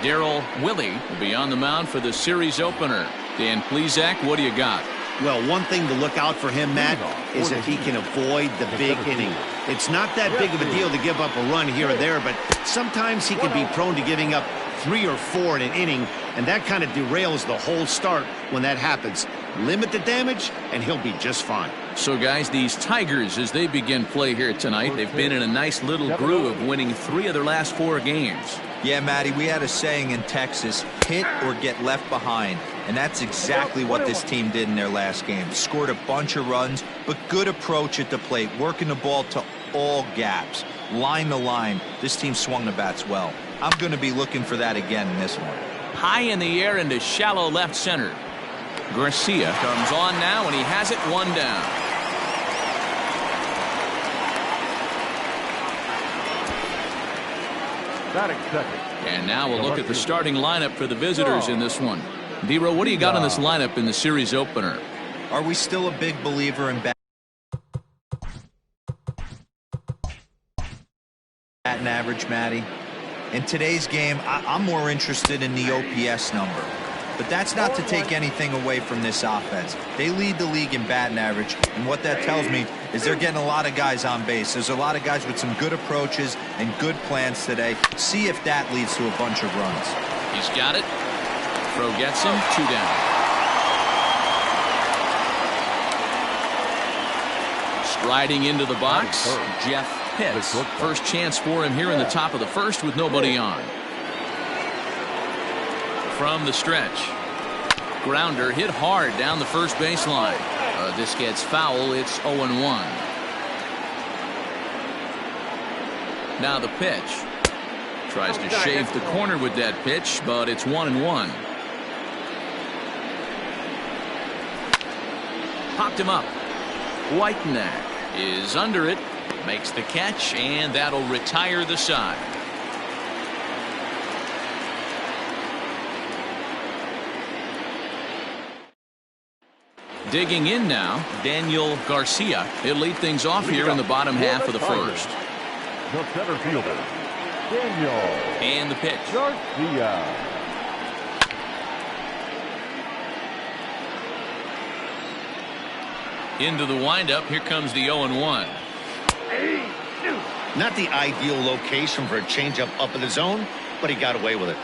Darryl Willie will be on the mound for the series opener. Dan Plesac, what do you got? Well, one thing to look out for him, Matt, is if he can avoid the big inning. It's not that big of a deal to give up a run here or there, but sometimes he can be prone to giving up 3 or 4 in an inning, and that kind of derails the whole start when that happens. Limit the damage, and he'll be just fine. So, guys, these Tigers, as they begin play here tonight, they've been in a nice little groove, winning 3 of their last 4 games. Yeah, Matty, we had a saying in Texas, hit or get left behind. And that's exactly what this team did in their last game. Scored a bunch of runs, but good approach at the plate, working the ball to all gaps. Line to line, this team swung the bats well. I'm going to be looking for that again in this one. High in the air into shallow left center. Garcia comes on now, and he has it 1 down. And now we'll look at the starting lineup for the visitors in this one. Dero, what do you got on this lineup in the series opener? Are we still a big believer in batting average, Matty? In today's game, I'm more interested in the OPS number. But that's not to take anything away from this offense. They lead the league in batting average, and what that tells me is they're getting a lot of guys on base. There's a lot of guys with some good approaches and good plans today. See if that leads to a bunch of runs. He's got it. Throw gets him, 2 down. Striding into the box, Jeff Pitts. First chance for him here in the top of the first with nobody on. From the stretch. Grounder hit hard down the first baseline. This gets foul. It's 0-1. Now the pitch. Tries to shave the corner with that pitch, but it's 1-1. Popped him up. Whitenack is under it. Makes the catch, and that'll retire the side. Digging in now, Daniel Garcia. He'll lead things off here in the bottom half of the first. The center fielder, Daniel. And the pitch. Garcia. Into the windup. Here comes the 0-1. Not the ideal location for a changeup up in the zone, but he got away with it.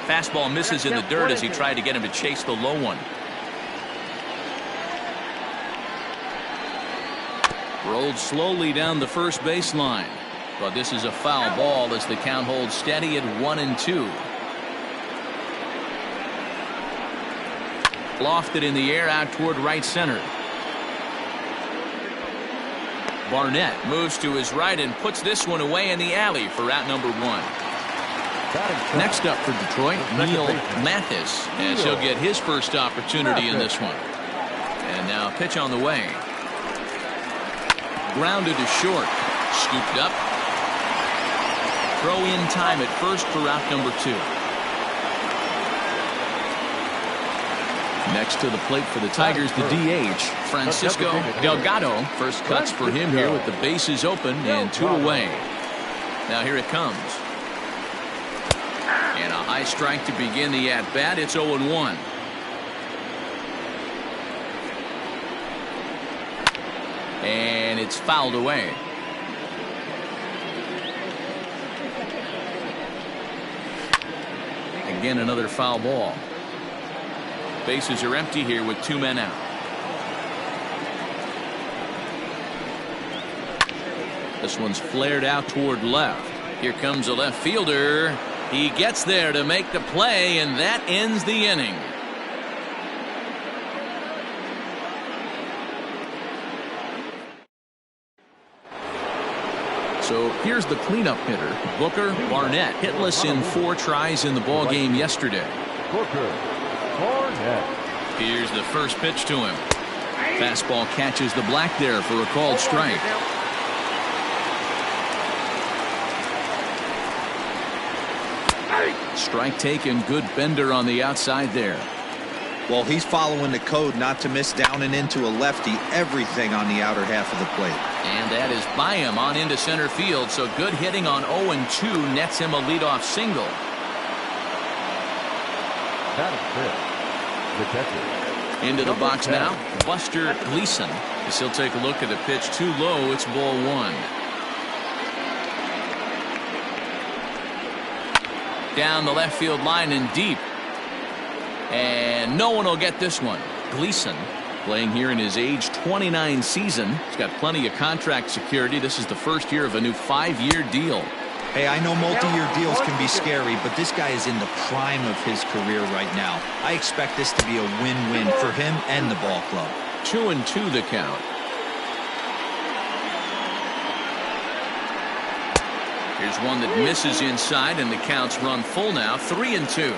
Fastball misses in the dirt as he tried to get him to chase the low one. Rolled slowly down the first baseline. But this is a foul ball as the count holds steady at 1-2. Lofted in the air out toward right center. Barnett moves to his right and puts this one away in the alley for out number 1. Next up for Detroit, Neil Mathis, as he'll get his first opportunity in this one. And now pitch on the way. Grounded to short. Scooped up. Throw in time at first for out number 2. Next to the plate for the Tigers, the DH, Francisco Delgado. First cuts for him here with the bases open and 2 away. Now here it comes. And a high strike to begin the at-bat. It's 0-1. And it's fouled away. Again, another foul ball. Bases are empty here with 2 men out. This one's flared out toward left. Here comes a left fielder. He gets there to make the play, and that ends the inning. So here's the cleanup hitter, Booker Barnett, hitless in 4 tries in the ball game yesterday. Booker Barnett. Here's the first pitch to him. Fastball catches the black there for a called strike. Strike taken, good bender on the outside there. Well, he's following the code not to miss down and into a lefty, everything on the outer half of the plate. And that is by him on into center field. So good hitting on 0-2 nets him a leadoff single. Into the box now, Buster Gleason. As he'll take a look at the pitch too low. It's ball one. Down the left field line and deep. And no one will get this one. Gleason playing here in his age 29 season. He's got plenty of contract security. This is the first year of a new 5-year deal. Hey, I know multi-year deals can be scary, but this guy is in the prime of his career right now. I expect this to be a win-win for him and the ball club. 2-2 the count. Here's one that misses inside, and the count's run full now. 3-2.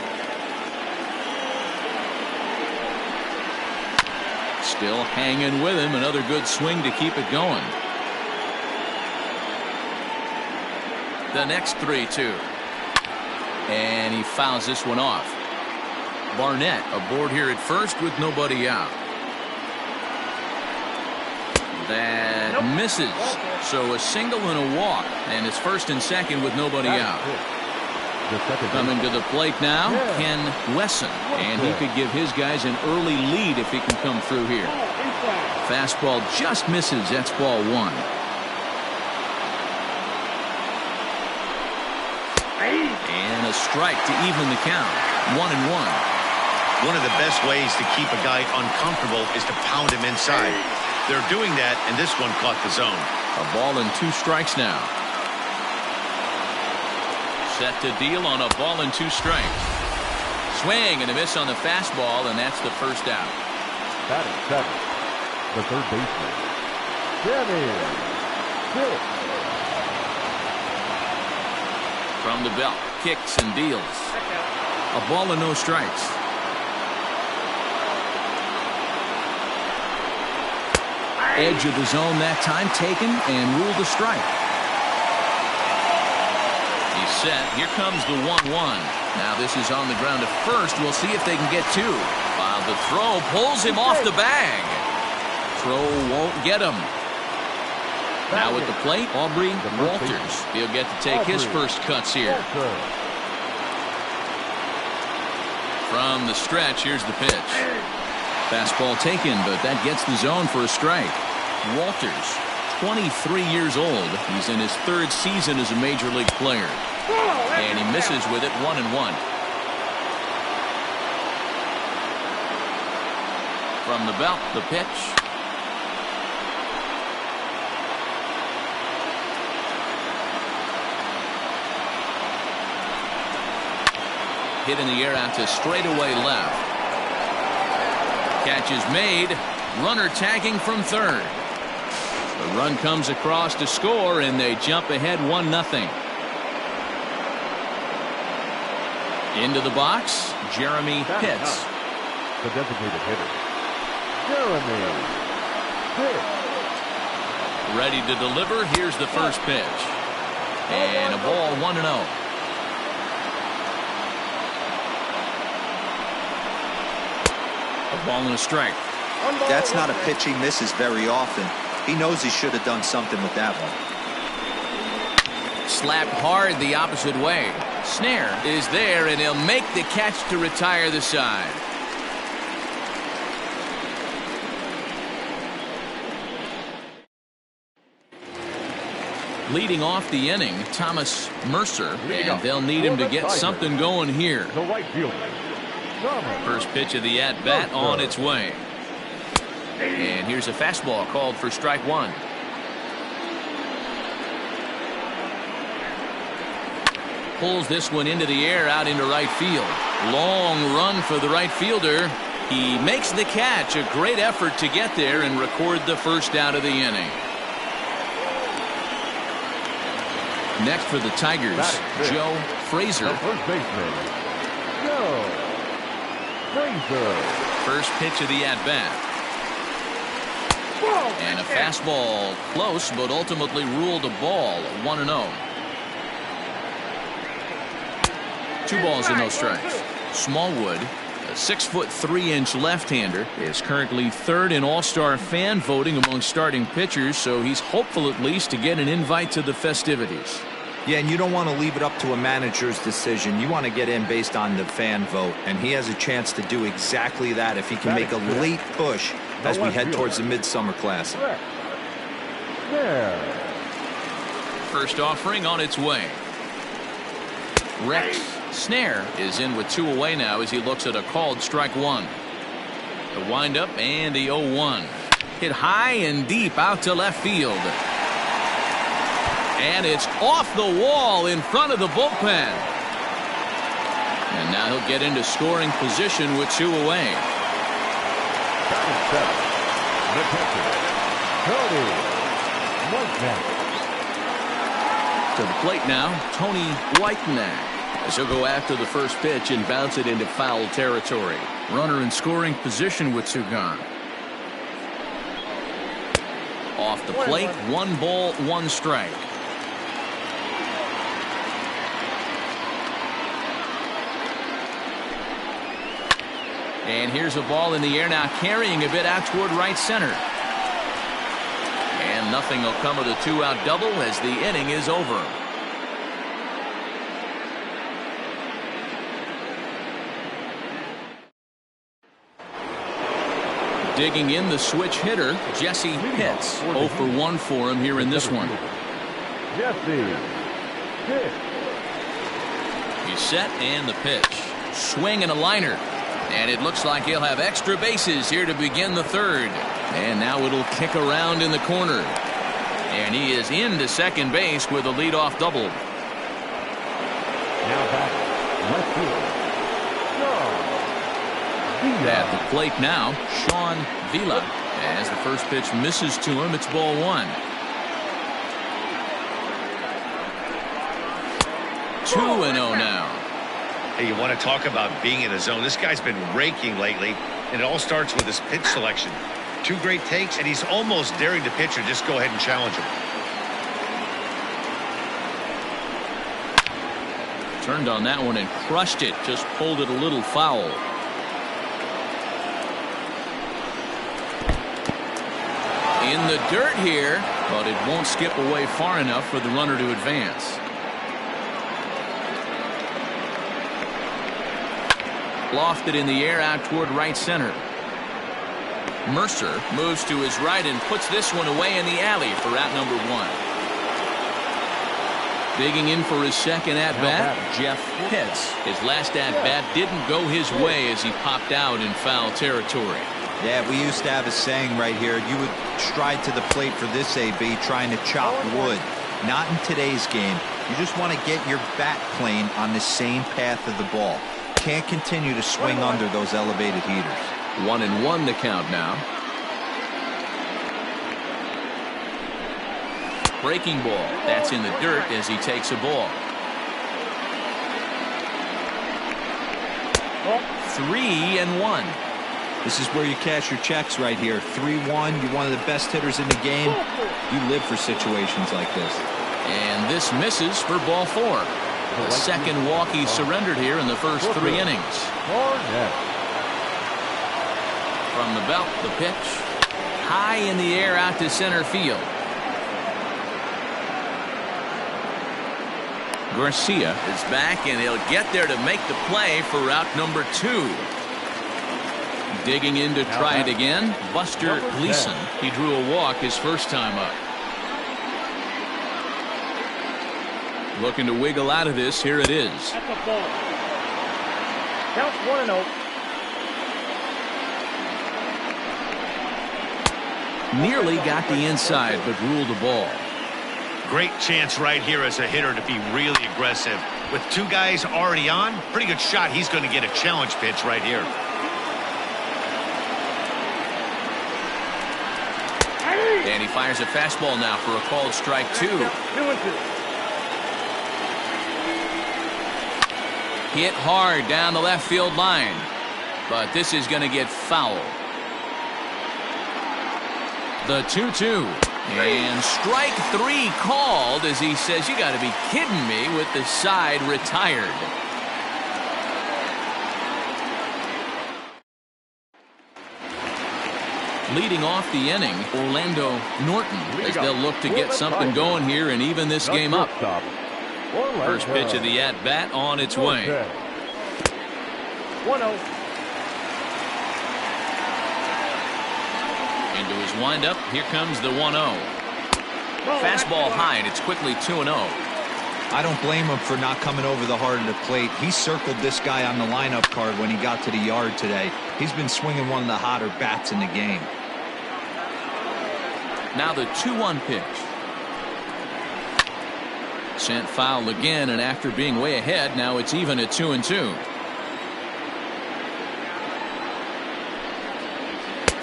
Still hanging with him. Another good swing to keep it going. The next 3-2. And he fouls this one off. Barnett aboard here at first with nobody out. That misses. So a single and a walk. And it's first and second with nobody out. Coming to the plate now, Ken Wesson. And he could give his guys an early lead if he can come through here. Fastball just misses. That's ball one. And a strike to even the count. 1-1. One of the best ways to keep a guy uncomfortable is to pound him inside. They're doing that, and this one caught the zone. A ball and 2 strikes now. Set to deal on a ball and 2 strikes. Swing and a miss on the fastball, and that's the first out. Batting seventh, the third baseman, Jimmy Dick. From the belt, kicks and deals. A ball and no strikes. Edge of the zone that time taken and ruled a strike. He's set. Here comes the 1-1. Now this is on the ground at first. We'll see if they can get 2. While the throw pulls him off the bag. Throw won't get him. Now at the plate, Aubrey Walters. He'll get to take his first cuts here. From the stretch, here's the pitch. Fastball taken, but that gets the zone for a strike. Walters, 23 years old. He's in his 3rd season as a major league player. And he misses with it. 1-1. From the belt, the pitch. Hit in the air out to straightaway left. Catch is made. Runner tagging from third. The run comes across to score, and they jump ahead 1-0. Into the box, Jeremy Pitts. The designated hitter, Jeremy Pitts. Ready to deliver. Here's the first pitch. And a ball 1-0. A ball and a strike. That's not a pitch he misses very often. He knows he should have done something with that one. Slapped hard the opposite way. Snare is there, and he'll make the catch to retire the side. Leading off the inning, Thomas Mercer, and they'll need him to get something going here. The right fielder. First pitch of the at-bat on its way. And here's a fastball called for strike 1. Pulls this one into the air out into right field. Long run for the right fielder. He makes the catch. A great effort to get there and record the first out of the inning. Next for the Tigers, Joe Frazier. The first baseman, Joe Frazier. First pitch of the at-bat. And a fastball close, but ultimately ruled a ball. 1-0. 2 balls and no strikes. Smallwood A 6'3" left-hander is currently third in all-star fan voting among starting pitchers, so he's hopeful at least to get an invite to the festivities. Yeah, and you don't want to leave it up to a manager's decision. You want to get in based on the fan vote, and he has a chance to do exactly that if he can make a late push as we head towards the Midsummer Classic. First offering on its way. Rex Snare is in with 2 away now as he looks at a called strike 1. The windup and the 0-1. Hit high and deep out to left field. And it's off the wall in front of the bullpen. And now he'll get into scoring position with 2 away. To the plate now, Tony Whitenack, as he'll go after the first pitch and bounce it into foul territory. Runner in scoring position with 2 gone. Off the plate, 1 ball, 1 strike. And here's a ball in the air now, carrying a bit out toward right center. And nothing will come of the 2-out double as the inning is over. Digging in the switch hitter, Jesse Pitts. 0 for 1 for him here in this one. Jesse Pitts. He's set and the pitch. Swing and a liner. And it looks like he'll have extra bases here to begin the 3rd. And now it'll kick around in the corner. And he is into second base with a leadoff double. Now back left field. At the plate now, Sean Vila. As the first pitch misses to him, it's ball 1. 2-0 now. Hey, you want to talk about being in the zone? This guy's been raking lately, and it all starts with his pitch selection. 2 great takes, and he's almost daring the pitcher just go ahead and challenge him. Turned on that one and crushed it. Just pulled it a little foul. In the dirt here, but it won't skip away far enough for the runner to advance. Lofted in the air out toward right center. Mercer moves to his right and puts this one away in the alley for out number 1. Digging in for his second at-bat, Jeff Pitts. His last at-bat didn't go his way as he popped out in foul territory. Yeah, we used to have a saying right here. You would stride to the plate for this AB trying to chop wood. Not in today's game. You just want to get your bat plane on the same path of the ball. Can't continue to swing under those elevated heaters. 1-1 the count now. Breaking ball. That's in the dirt as he takes a ball. 3-1. This is where you cash your checks right here. 3-1. You're one of the best hitters in the game. You live for situations like this. And this misses for ball 4. The second walk he surrendered here in the first 3 innings. From the belt, the pitch. High in the air out to center field. Garcia is back, and he'll get there to make the play for route number 2. Digging in to try it again, Buster Gleason. He drew a walk his first time up. Looking to wiggle out of this. Here it is. That's a ball. Counts 1-0. Nearly got the inside, but ruled the ball. Great chance right here as a hitter to be really aggressive. With 2 guys already on, pretty good shot. He's going to get a challenge pitch right here. And he fires a fastball now for a called strike 2. Hit hard down the left field line, but this is going to get foul. The 2-2. And strike 3 called as he says, you got to be kidding me, with the side retired. Leading off the inning, Orlando Norton, as they'll look to get something going here and even this game up. First pitch of the at-bat on its way. 1-0. Into his windup, here comes the 1-0. Fastball high, and it's quickly 2-0. I don't blame him for not coming over the heart of the plate. He circled this guy on the lineup card when he got to the yard today. He's been swinging one of the hotter bats in the game. Now the 2-1 pitch. Sent foul again, and after being way ahead, now it's even at 2-2.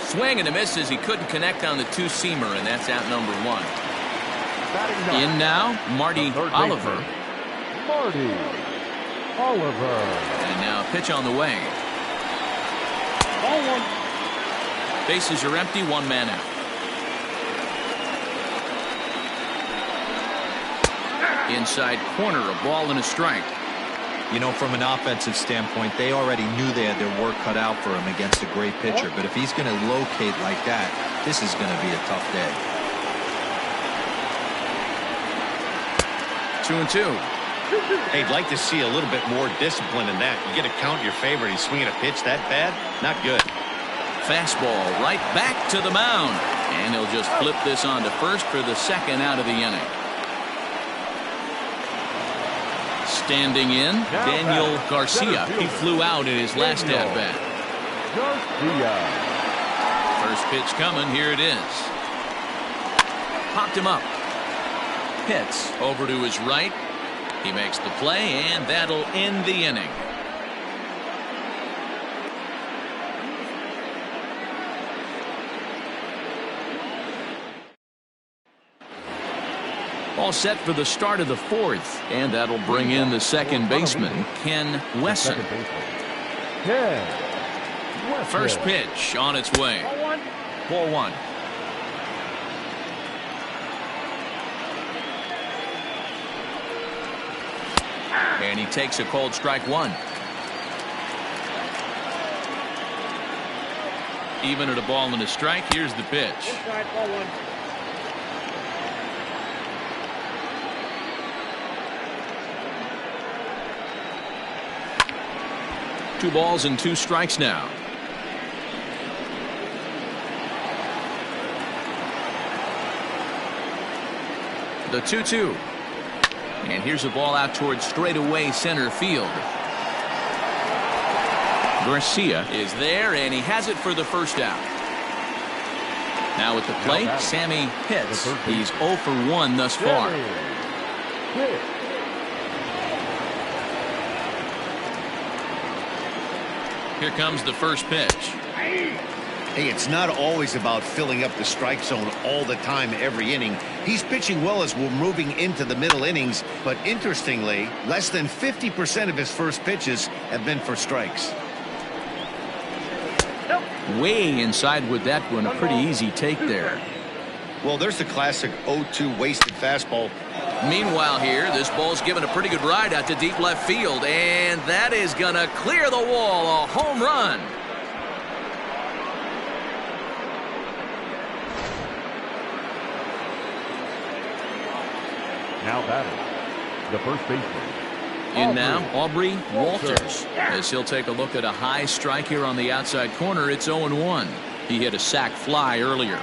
Swing and a miss as he couldn't connect on the two-seamer, and that's out number 1. In now, Marty Oliver. Marty Oliver. And now a pitch on the way. Ball 1. Bases are empty, 1 man out. Inside corner, a ball and a strike. You know, from an offensive standpoint, they already knew they had their work cut out for him against a great pitcher. But if he's going to locate like that, this is going to be a tough day. 2-2. They'd like to see a little bit more discipline in that. You get to count your favorite. He's swinging a pitch that bad? Not good. Fastball right back to the mound. And he'll just flip this on to first for the second out of the inning. Standing in, Daniel Garcia. He flew out in his last at-bat. First pitch coming. Here it is. Popped him up. Hits over to his right. He makes the play, and that'll end the inning. All set for the start of the 4th, and that'll bring in the second baseman, Ken Wesson. First pitch on its way. Ball 1. And he takes a cold strike 1. Even at a ball and a strike, here's the pitch. Inside, ball 1. Two balls and 2 strikes now. The 2-2. And here's a ball out towards straightaway center field. Garcia is there, and he has it for the first out. Now at the plate, Sammy Pitts. He's 0 for 1 thus far. Here comes the first pitch. Hey, it's not always about filling up the strike zone all the time every inning. He's pitching well as we're moving into the middle innings, but interestingly, less than 50% of his first pitches have been for strikes. Way inside with that one. A pretty easy take there. Well, there's the classic 0-2 wasted fastball. Meanwhile here, this ball's given a pretty good ride out to deep left field, and that is going to clear the wall. A home run. Now batting, the first baseman. In now, Aubrey Walters, as he'll take a look at a high strike here on the outside corner. It's 0-1. He hit a sac fly earlier.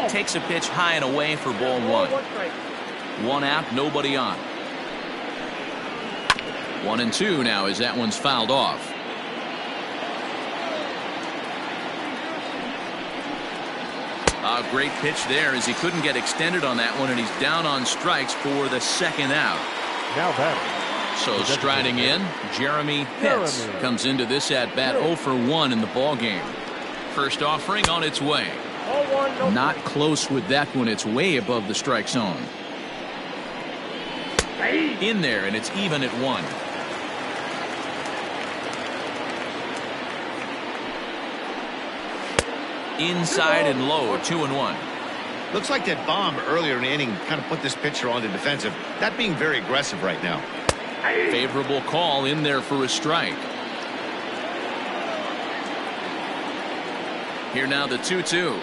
Takes a pitch high and away for ball 1. 1 out, nobody on. 1-2 now as that one's fouled off. A great pitch there as he couldn't get extended on that one, and he's down on strikes for the second out. Now batting. So striding in, Jeremy Pitts comes into this at bat 0 for 1 in the ball game. First offering on its way. Not close with that one. It's way above the strike zone. In there, and it's even at 1. Inside and low, 2-1. Looks like that bomb earlier in the inning kind of put this pitcher on the defensive. Not being very aggressive right now. Favorable call in there for a strike. Here now the 2-2.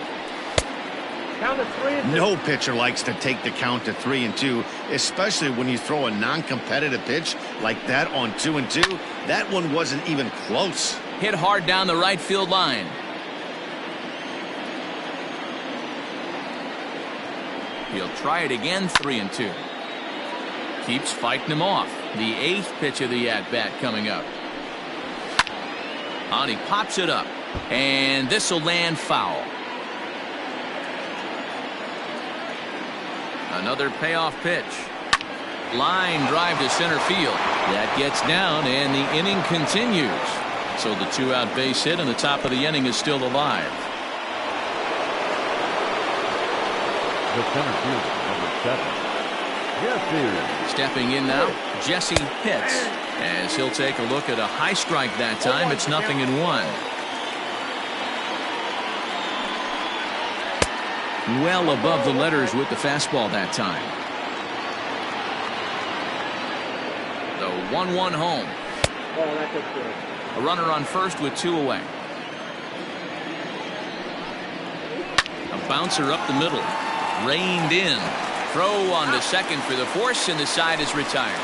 Count of 3-2. No pitcher likes to take the count to 3-2, especially when you throw a non-competitive pitch like that on 2-2. That one wasn't even close. Hit hard down the right field line. He'll try it again, 3-2. Keeps fighting him off. The 8th pitch of the at-bat coming up. On, he pops it up. And this will land foul. Another payoff pitch. Line drive to center field. That gets down, and the inning continues. So the 2-out base hit, and the top of the inning is still alive. The center fielder, number 7. Jesse. Stepping in now, Jesse Pitts, as he'll take a look at a high strike that time. It's 0-1. Well above the letters with the fastball that time. The 1-1 home. Oh, that looks good. A runner on first with 2 away. A bouncer up the middle. Reined in. Throw on to second for the force, and the side is retired.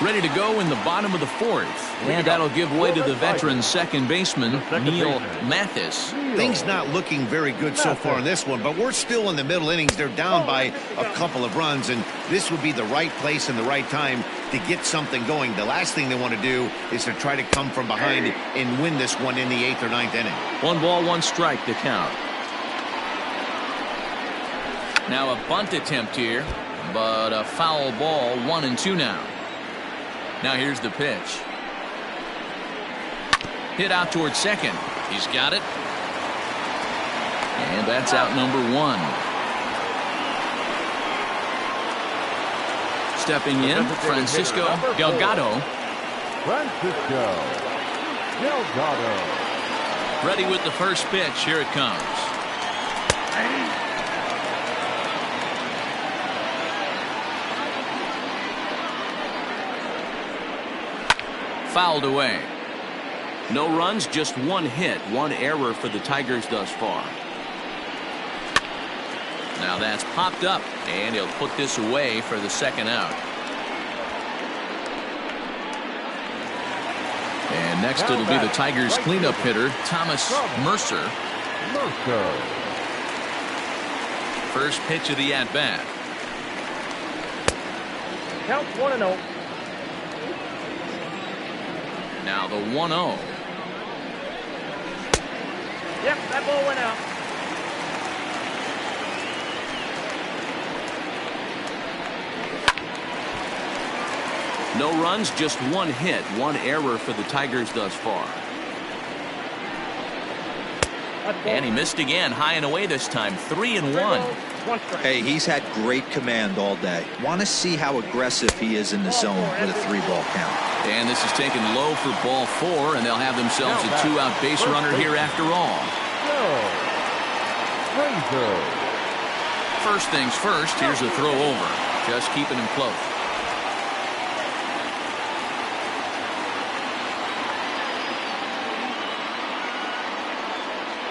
Ready to go in the bottom of the 4th. And that'll give way to the veteran second baseman, Neil Mathis. Things not looking very good so far in this one, but we're still in the middle innings. They're down by a couple of runs, and this would be the right place and the right time to get something going. The last thing they want to do is to try to come from behind and win this one in the 8th or 9th inning. 1 ball, 1 strike to count. Now a bunt attempt here, but a foul ball. 1-2 now. Now here's the pitch. Hit out towards second. He's got it. And that's out number 1. Stepping in, Francisco Delgado. Francisco Delgado. Ready with the first pitch. Here it comes. Fouled away. No runs, just 1 hit, 1 error for the Tigers thus far. Now that's popped up, and he'll put this away for the 2nd out. And next it'll be the Tigers cleanup hitter, Thomas Mercer. First pitch of the at-bat. Counts 1-0. Now the 1-0. Yep, that ball went out. No runs, just 1 hit, 1 error for the Tigers thus far. And he missed again, high and away this time, 3-1. Hey, he's had great command all day. Want to see how aggressive he is in the zone with a 3-ball count. And this is taken low for ball 4, and they'll have themselves a 2-out base runner here after all. First things first, here's a throw over. Just keeping him close.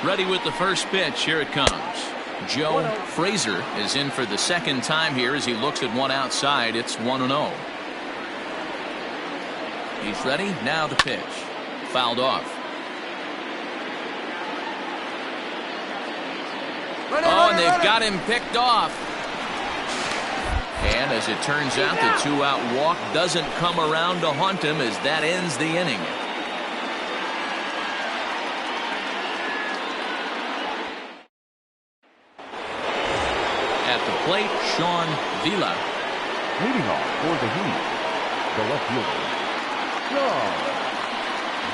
Ready with the first pitch. Here it comes. Joe Frazier is in for the 2nd time here as he looks at one outside. It's 1-0. He's ready. Now the pitch. Fouled off. Oh, and they've got him picked off. And as it turns out, the 2-out walk doesn't come around to haunt him as that ends the inning. At the plate, Sean Vila. Leading off for the Heat, the left fielder, Sean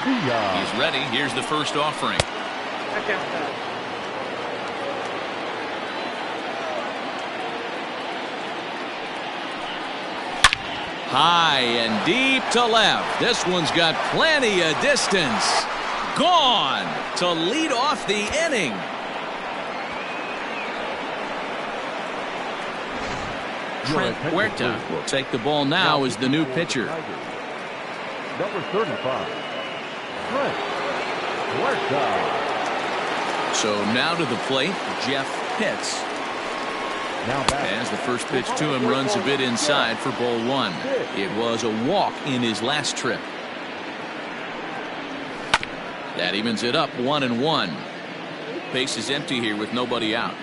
Vila. He's ready. Here's the first offering. High and deep to left. This one's got plenty of distance. Gone to lead off the inning. Trent Huerta will take the ball now as the new pitcher. Number 35, Trent Huerta. So now to the plate, Jeff Pitts. Now back. As the first pitch to him runs a bit inside for ball one. It was a walk in his last trip. That evens it up 1-1. Base is empty here with nobody out.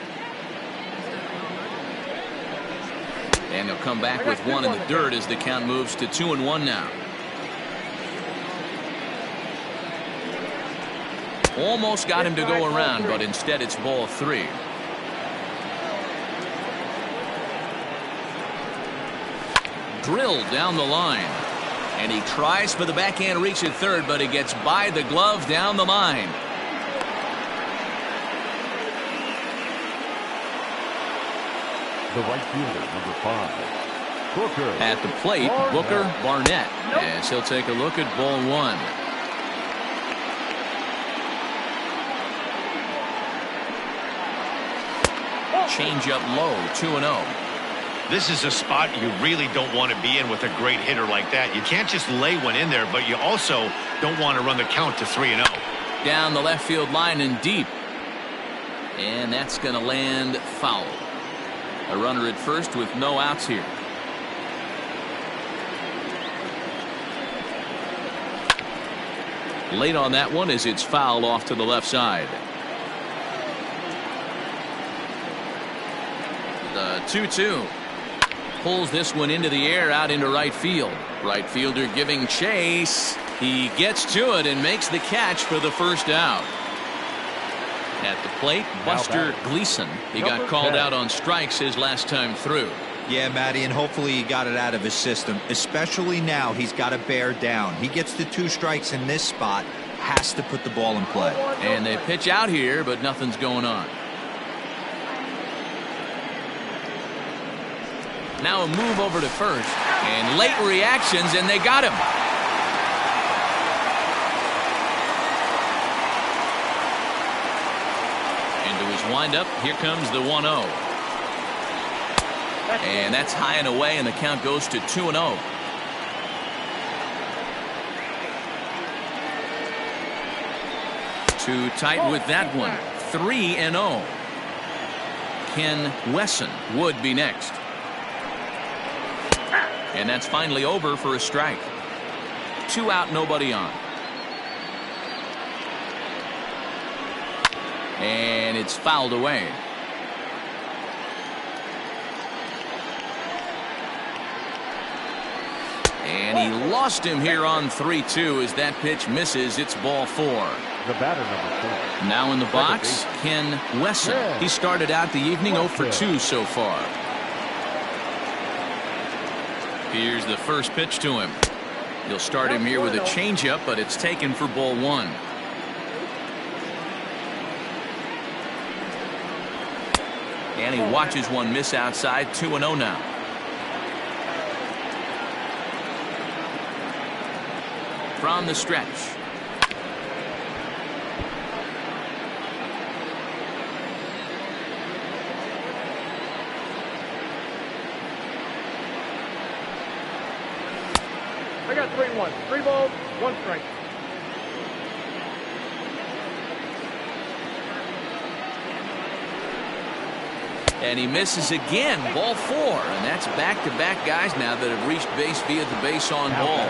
And they'll come back with one in the dirt as the count moves to 2-1 now. Almost got him to go around, but instead it's ball three. Drilled down the line. And he tries for the backhand reach at third, but he gets by the glove down the line. The right fielder, number 5, Booker. At the plate, Booker Barnett, as he'll take a look at ball one. Change up low, 2-0. This is a spot you really don't want to be in with a great hitter like that. You can't just lay one in there, but you also don't want to run the count to 3-0. Down the left field line and deep. And that's going to land foul. A runner at first with no outs here. Late on that one as it's fouled off to the left side. The 2-2. Pulls this one into the air out into right field. Right fielder giving chase. He gets to it and makes the catch for the first out. At the plate, Buster Gleason. He got called out on strikes his last time through. Yeah, Matty, and hopefully he got it out of his system. Especially now, he's got to bear down. He gets the 2 strikes in this spot, has to put the ball in play. And they pitch out here, but nothing's going on. Now a move over to first, and late reactions, and they got him. Into his windup, here comes the 1-0. And that's high and away, and the count goes to 2-0. Too tight with that one. 3-0. Ken Wesson would be next. And that's finally over for a strike. 2 out, nobody on. And it's fouled away. And he lost him here on 3-2 as that pitch misses. It's ball 4. The batter, number 4. Now in the box, Ken Wesson. He started out the evening 0 for 2 so far. Here's the first pitch to him. He'll start him here with a changeup, but it's taken for ball 1. And he watches one miss outside. 2-0 now. From the stretch. I got 3-1. 3 balls, 1 strike. And he misses again. Ball 4. And that's back-to-back guys now that have reached base via the base on ball.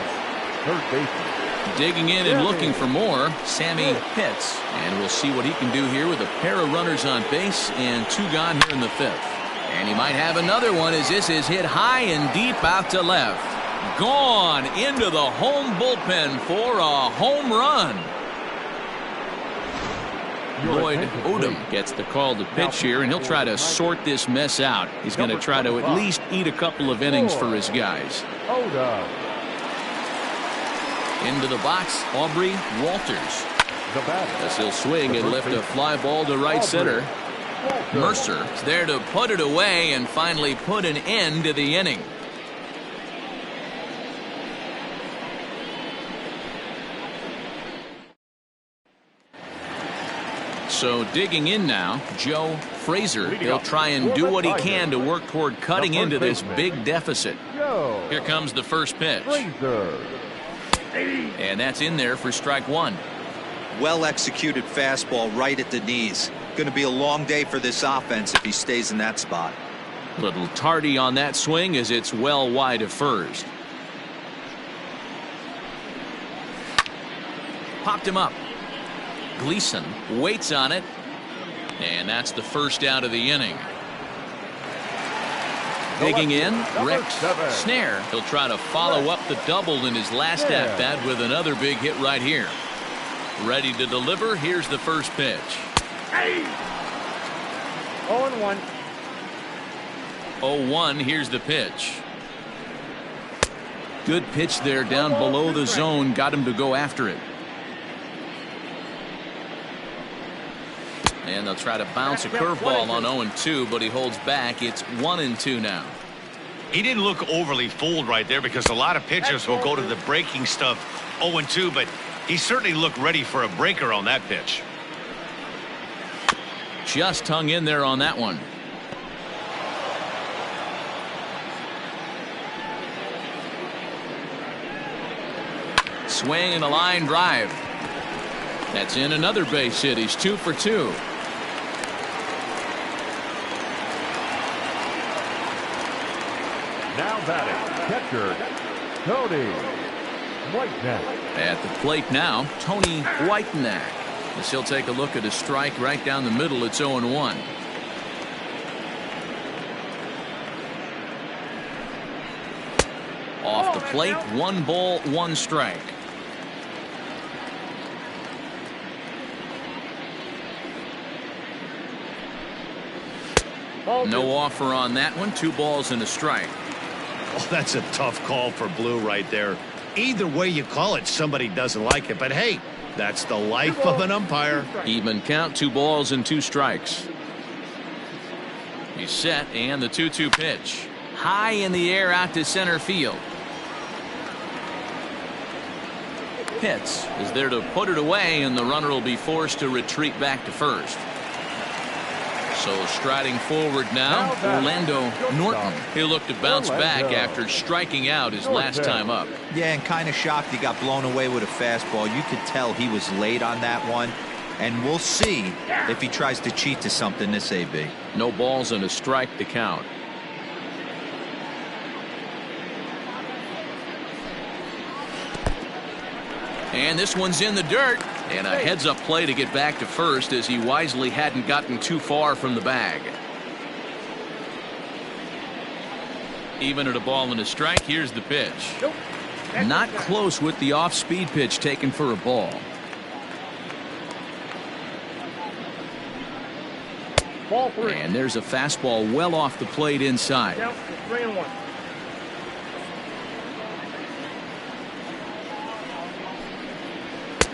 Third baseman. Digging in and looking for more, Sammy Pitts. And we'll see what he can do here with a pair of runners on base and 2 gone here in the 5th. And he might have another one as this is hit high and deep out to left. Gone into the home bullpen for a home run. Lloyd Odom gets the call to pitch here, and he'll try to sort this mess out. He's going to try to at least eat a couple of innings for his guys. Into the box, Aubrey Walters. As he'll swing and lift a fly ball to right center. Mercer is there to put it away and finally put an end to the inning. So digging in now, Joe Frazier. He'll try and do what he can to work toward cutting into this big deficit. Here comes the first pitch. And that's in there for strike one. Well executed fastball right at the knees. Going to be a long day for this offense if he stays in that spot. Little tardy on that swing as it's well wide of first. Popped him up. Gleason waits on it. And that's the first out of the inning. Digging in, Rex Snare. He'll try to follow up the double in his last at-bat with another big hit right here. Ready to deliver. Here's the first pitch. 0-1. 0-1. Here's the pitch. Good pitch there down below the zone. Got him to go after it. And they'll try to bounce a curveball on 0-2, but he holds back. It's 1-2 now. He didn't look overly fooled right there because a lot of pitchers will go to the breaking stuff 0-2, but he certainly looked ready for a breaker on that pitch. Just hung in there on that one. Swing and a line drive. That's in another base hit. He's 2 for 2. Now batting, catcher, Tony Whiteneck. At the plate now, Tony Whiteneck. As he'll take a look at a strike right down the middle. It's 0-1. Off the plate, 1 ball, 1 strike. No offer on that one. 2 balls and a strike. Oh, that's a tough call for Blue right there. Either way you call it, somebody doesn't like it. But hey, that's the life of an umpire. Even count. 2 balls and 2 strikes. He's set, and the 2-2 pitch. High in the air out to center field. Pitts is there to put it away, and the runner will be forced to retreat back to first. So striding forward now, Orlando Norton. He'll look to bounce back after striking out his last time up. Yeah, and kind of shocked he got blown away with a fastball. You could tell he was late on that one. And we'll see if he tries to cheat to something this AB. No balls and a strike to count. And this one's in the dirt. And a heads-up play to get back to first as he wisely hadn't gotten too far from the bag. Even at a ball and a strike, here's the pitch. Not close with the off-speed pitch taken for a ball. Ball 3. And there's a fastball well off the plate inside. Count 3-1.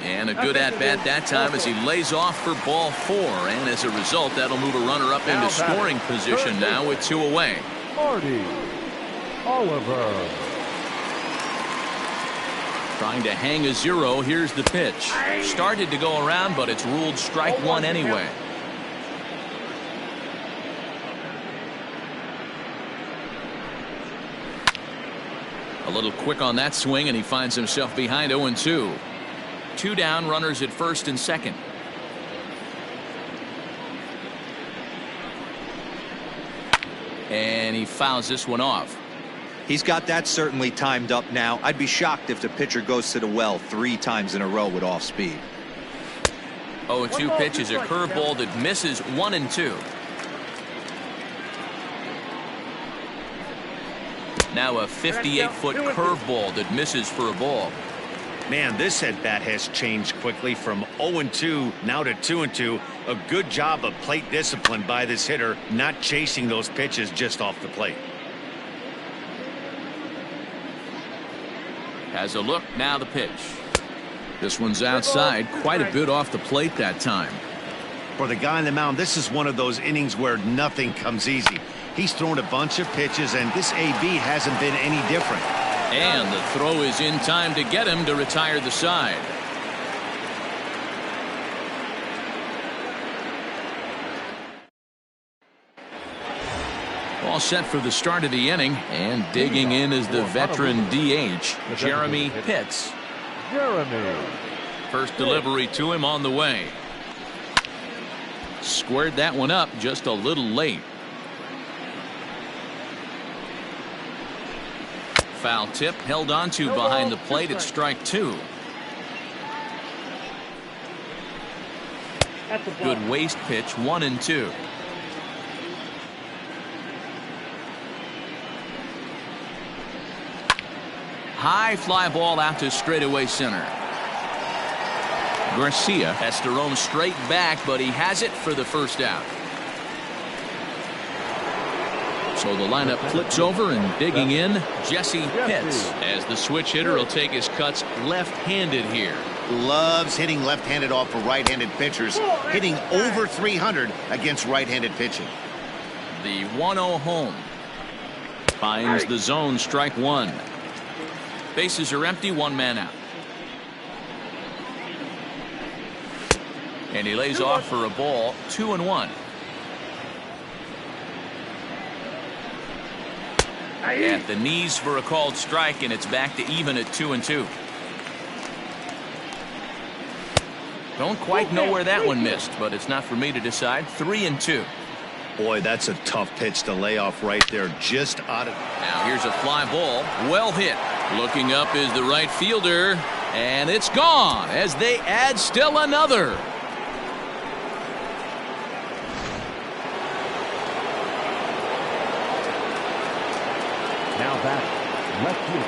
And a good at-bat that time as he lays off for ball 4. And as a result, that'll move a runner up into scoring position now with 2 away. Marty Oliver. Trying to hang a 0. Here's the pitch. Started to go around, but it's ruled strike 1 anyway. A little quick on that swing, and he finds himself behind 0-2. 2 down, runners at first and second. And he fouls this one off. He's got that certainly timed up now. I'd be shocked if the pitcher goes to the well 3 times in a row with off speed. 0-2 pitch is a curveball that misses 1-2. Now a 58-foot curveball that misses for a ball. Man, this at-bat has changed quickly from 0-2 now to 2-2. A good job of plate discipline by this hitter, not chasing those pitches just off the plate. Has a look, now the pitch. This one's outside, quite a bit off the plate that time. For the guy on the mound, this is one of those innings where nothing comes easy. He's thrown a bunch of pitches, and this AB hasn't been any different. And the throw is in time to get him to retire the side. all set for the start of the inning, and digging in is the veteran DH, Jeremy Pitts. First delivery to him on the way. Squared that one up just a little late. Foul tip held onto behind the plate at strike 2. Good waist pitch, 1-2. High fly ball out to straightaway center. Garcia has to roam straight back, but he has it for the first out. So the lineup flips over, and digging in, Jesse Pitts, as the switch hitter will take his cuts left-handed here. Loves hitting left-handed off for right-handed pitchers, hitting over 300 against right-handed pitching. The 1-0 home. Finds the zone, strike 1. Bases are empty, 1 man out. And he lays off for a ball, 2-1. At the knees for a called strike, and it's back to even at 2-2. Don't quite know where that one missed, but it's not for me to decide. 3-2. Boy, that's a tough pitch to lay off right there, just out of. Now here's a fly ball, well hit. Looking up is the right fielder, and it's gone as they add still another.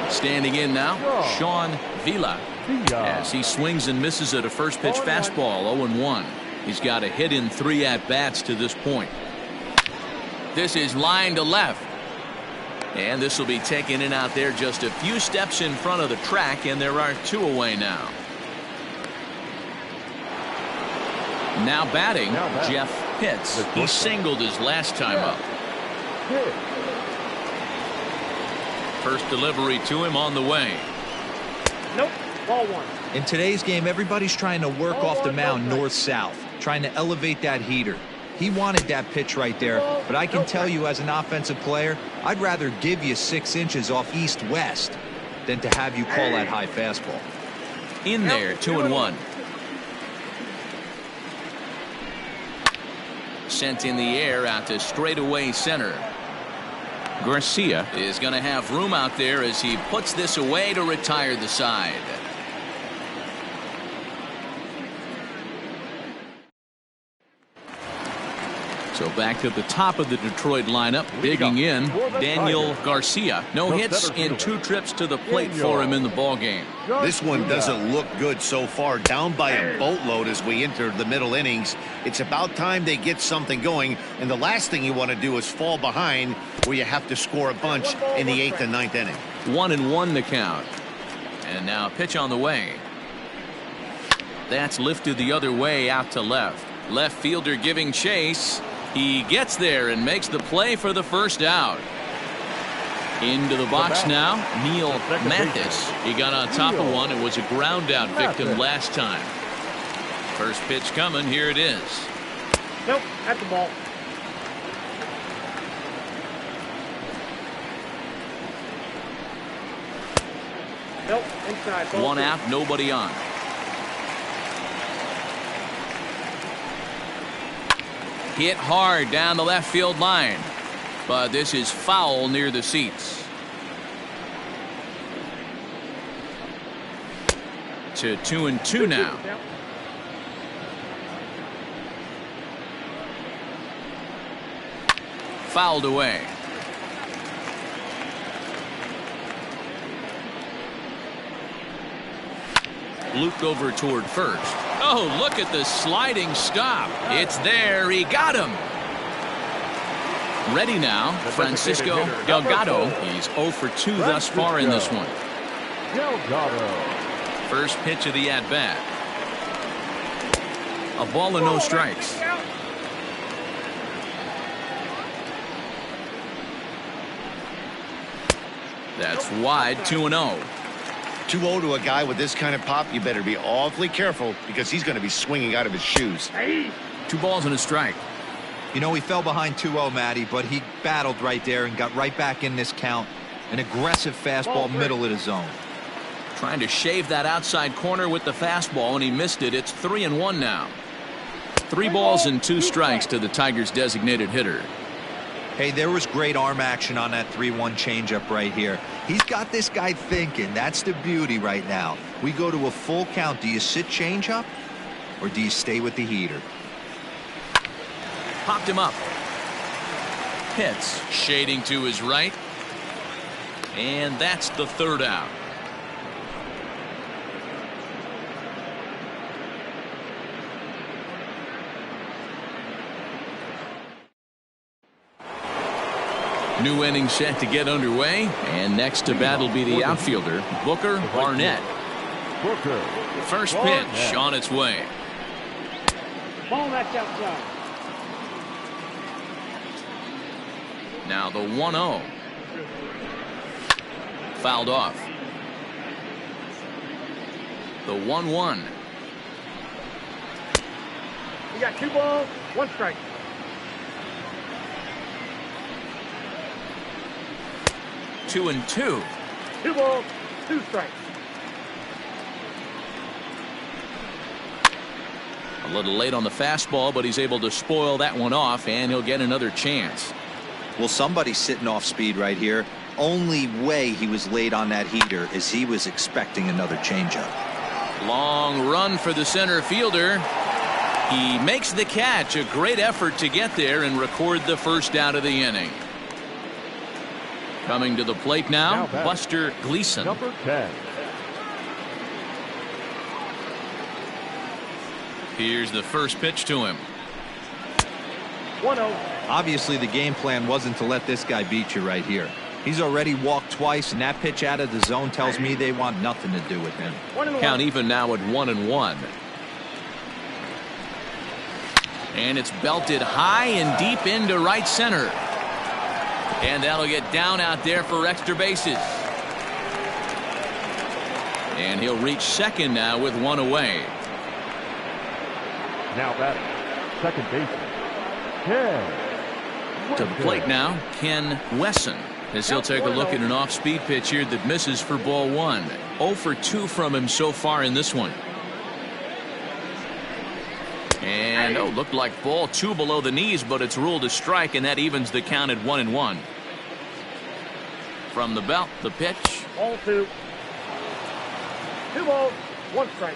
Standing in now, Sean Vila, as he swings and misses at a first pitch fastball, 0-1. He's got a hit in 3 at-bats to this point. This is line to left. And this will be taken in out there just a few steps in front of the track, and there are 2 away now. Now batting, Jeff Pitts. He singled his last time up. First delivery to him on the way. Nope. Ball 1. In today's game, everybody's trying to work off the mound north-south, trying to elevate that heater. He wanted that pitch right there, but I can tell you as an offensive player, I'd rather give you 6 inches off east-west than to have you call that high fastball. In there, 2-1. Sent in the air out to straightaway center. Garcia is going to have room out there as he puts this away to retire the side. So back to the top of the Detroit lineup, digging in, Daniel Garcia. No hits in 2 trips to the plate for him in the ballgame. This one doesn't look good so far, down by a boatload as we enter the middle innings. It's about time they get something going, and the last thing you want to do is fall behind where you have to score a bunch in the 8th and 9th inning. 1-1 to count. And now a pitch on the way. That's lifted the other way out to left. Left fielder giving chase. He gets there and makes the play for the first out. Into the box now, Neil Mathis. He got on top of one and was a ground out victim last time. First pitch coming, here it is. Nope, at the ball. Nope, inside. Ball 1 out, nobody on. Hit hard down the left field line, but this is foul near the seats. To 2-2 now. Fouled away. Looped over toward first. Oh, look at the sliding stop. It's there. He got him. Ready now, Francisco Delgado. He's 0 for 2 thus far in this one. First pitch of the at-bat. A ball and no strikes. That's wide, 2-0. 2-0 to a guy with this kind of pop, you better be awfully careful because he's going to be swinging out of his shoes. 2 balls and a strike. You know, he fell behind 2-0, Matty, but he battled right there and got right back in this count. An aggressive fastball, middle of the zone. Trying to shave that outside corner with the fastball, and he missed it. It's 3-1 now. 3 balls and 2 strikes to the Tigers' designated hitter. Hey, there was great arm action on that 3-1 changeup right here. He's got this guy thinking. That's the beauty right now. We go to a full count. Do you sit changeup or do you stay with the heater? Popped him up. Hits. Shading to his right. And that's the 3rd out. New inning set to get underway, and next to bat will be the outfielder, Booker Barnett. First pitch on its way. Ball that's outside. Now the 1-0. Fouled off. The 1-1. You got 2 balls, 1 strike. 2-2. 2 balls, 2 strikes. A little late on the fastball, but he's able to spoil that one off, and he'll get another chance. Well, somebody's sitting off speed right here. Only way he was late on that heater is he was expecting another changeup. Long run for the center fielder. He makes the catch. A great effort to get there and record the first out of the inning. Coming to the plate now Buster Gleason. Number 10. Here's the first pitch to him. 1-0. Obviously, the game plan wasn't to let this guy beat you right here. He's already walked twice, and that pitch out of the zone tells me they want nothing to do with him. Count even now at 1-1. And it's belted high and deep into right center. And that'll get down out there for extra bases. And he'll reach second now with 1 away. Now batting, second baseman, Ken. To the plate now, Ken Wesson, as he'll take a look at an off-speed pitch here that misses for ball 1. 0 for 2 from him so far in this one. And looked like ball 2 below the knees, but it's ruled a strike, and that evens the count at 1-1. From the belt, the pitch. Ball 2. 2 balls, 1 strike.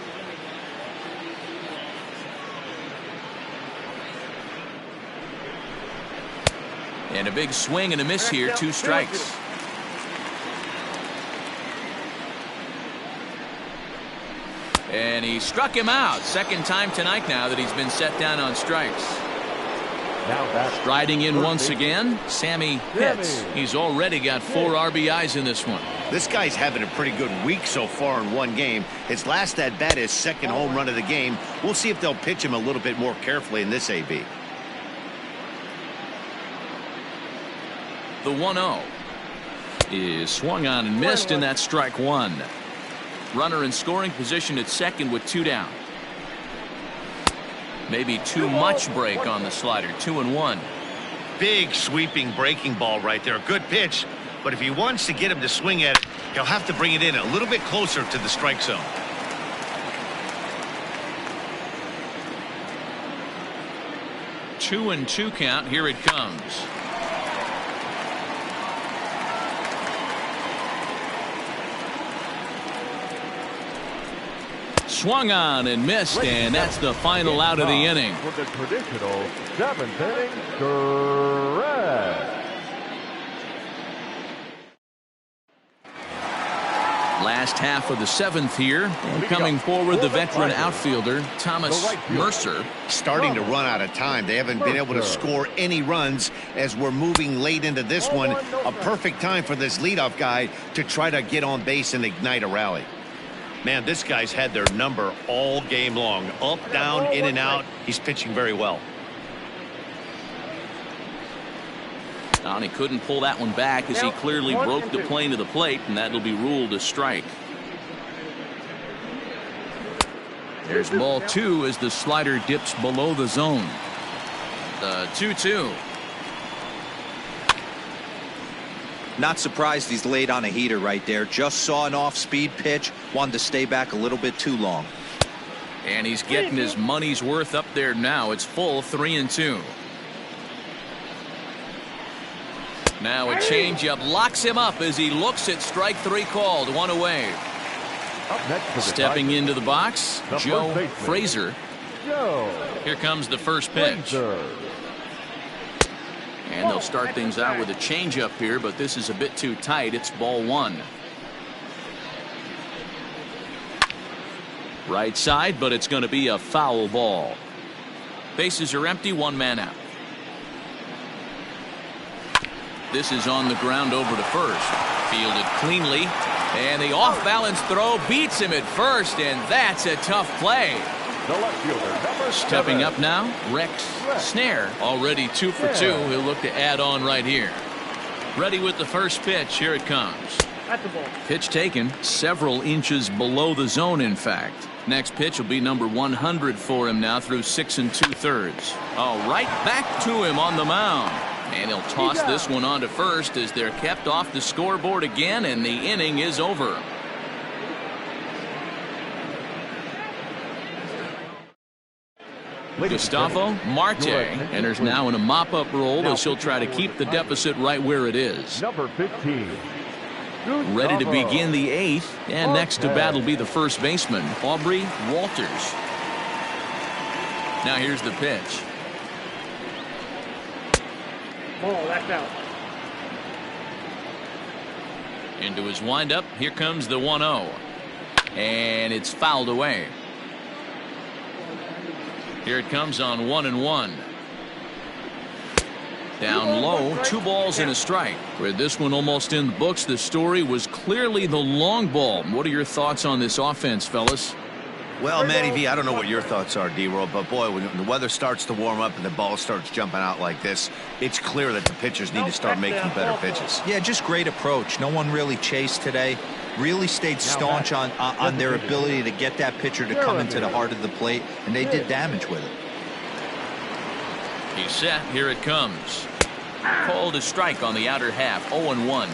And a big swing and a miss here, 2 strikes. And he struck him out. Second time tonight now that he's been set down on strikes. Striding in once again, Sammy Pitts. He's already got 4 RBIs in this one. This guy's having a pretty good week so far in one game. His last at bat is second home run of the game. We'll see if they'll pitch him a little bit more carefully in this AB. The 1-0 is swung on and missed, and that's strike 1. Runner in scoring position at second with 2 down. Maybe too much break on the slider. 2-1. Big sweeping breaking ball right there. Good pitch. But if he wants to get him to swing at it, he'll have to bring it in a little bit closer to the strike zone. Two and 2 count. Here it comes. Swung on and missed, and that's the final out of the inning. For the traditional 7th inning stretch. Last half of the 7th here, and coming forward the veteran outfielder Thomas Mercer. Starting to run out of time. They haven't been able to score any runs as we're moving late into this one. A perfect time for this leadoff guy to try to get on base and ignite a rally. Man, this guy's had their number all game long. Up, down, in and out. He's pitching very well. And he couldn't pull that one back as he clearly broke the plane to the plate, and that'll be ruled a strike. There's ball 2 as the slider dips below the zone. The 2-2. Not surprised he's laid on a heater right there. Just saw an off-speed pitch. Wanted to stay back a little bit too long. And he's getting his money's worth up there now. It's full 3-2. Now a changeup locks him up as he looks at strike 3 called. 1 away. Stepping into the box, Joe Frazier. Here comes the first pitch. And they'll start things out with a changeup here, but this is a bit too tight. It's ball 1. Right side, but it's going to be a foul ball. Bases are empty, 1 man out. This is on the ground over to first. Fielded cleanly. And the off-balance throw beats him at first, and that's a tough play. Stepping up now, Rex Snare, already 2 for 2. He'll look to add on right here. Ready with the first pitch. Here it comes. That's the ball. Pitch taken several inches below the zone, in fact. Next pitch will be number 100 for him now through 6 2/3. Oh, right back to him on the mound. And he'll toss this one on to first as they're kept off the scoreboard again, and the inning is over. Gustavo Marte enters now in a mop-up role as he'll try to keep the deficit right where it is. Number 15. Ready to begin the 8th, and next to bat will be the first baseman, Aubrey Walters. Now here's the pitch. Ball, that's out. Into his windup. Here comes the 1-0. And it's fouled away. Here it comes on 1-1. Down low, 2 balls and a strike. With this one almost in the books, the story was clearly the long ball. What are your thoughts on this offense, fellas? Well, Matty V, I don't know what your thoughts are, D-Roll, but boy, when the weather starts to warm up and the ball starts jumping out like this, it's clear that the pitchers need to start making better pitches. Yeah, just great approach. No one really chased today. Really stayed staunch on their ability to get that pitcher to come into the heart of the plate, and they did damage with it. He's set. Here it comes. Called a strike on the outer half. 0-1.